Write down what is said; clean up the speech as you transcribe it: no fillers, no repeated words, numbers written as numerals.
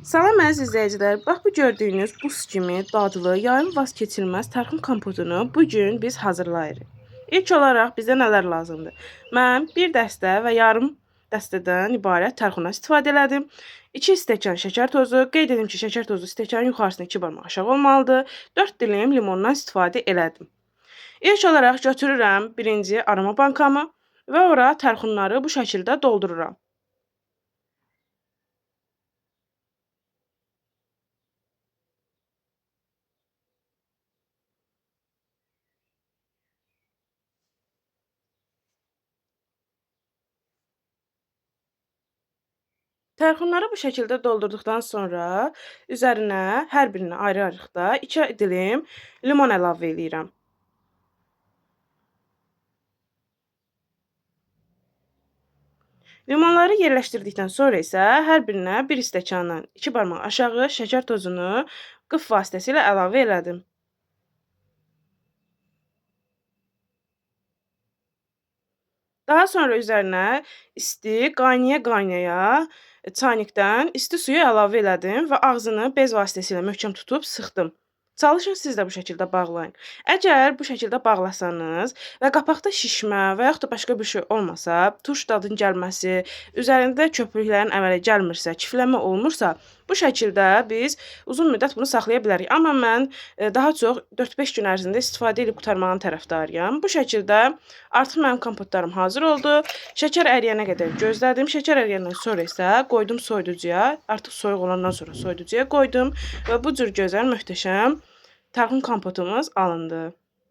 Salam əziz izləyicilər. Bax bu gördüyünüz buz kimi dadlı, yayın vazkeçilməz tərxum kompotunu bu gün biz hazırlayırıq. İlk olaraq bizə nələr lazımdır? Mən bir dəstə və yarım dəstədən ibarət tərxumdan istifadə elədim. 2 stəkan şəkər tozu, qeyd edim ki, şəkər tozu stəkanın yuxarısına 2 barmaq aşağı olmalıdır. 4 dilim limondan istifadə elədim. İlk olaraq götürürəm birinci aroma bankamı və ora tərxumları bu şəkildə doldururam. Tərxumları bu şəkildə doldurduqdan sonra üzərinə hər birinə ayrı-ayrılıqda 2 dilim limon əlavə eləyirəm. Limonları yerləşdirdikdən sonra isə hər birinə 1 stəkandan 2 barmaq aşağı şəkər tozunu qıf vasitəsilə əlavə elədim. Daha sonra üzərinə isti qaynaya-qaynaya çaynikdən isti suyu əlavə elədim və ağzını bez vasitəsilə möhkəm tutub sıxdım. Çalışın siz də bu şəkildə bağlayın. Əgər bu şəkildə bağlasanız və qapaqda şişmə və yaxud da başqa bir şey olmasa, turş dadının gəlməsi, üzərində köpüklərin əmələ gəlmirsə, kifləmə olmursa, bu şəkildə biz uzun müddət bunu saxlaya bilərik. Amma mən daha çox 4-5 gün ərzində istifadə edib qurtarmağın tərəfdarıyam. Bu şəkildə artıq mənim kompotlarım hazır oldu. Şəkər əriyənə qədər gözlədim. Şəkər əriyəndən sonra isə qoydum soyuducuya. Artıq soyuq olandan sonra soyuducuya qoydum və bu cür gözəl, möhtəşəm tərxum kompotumuz alındı.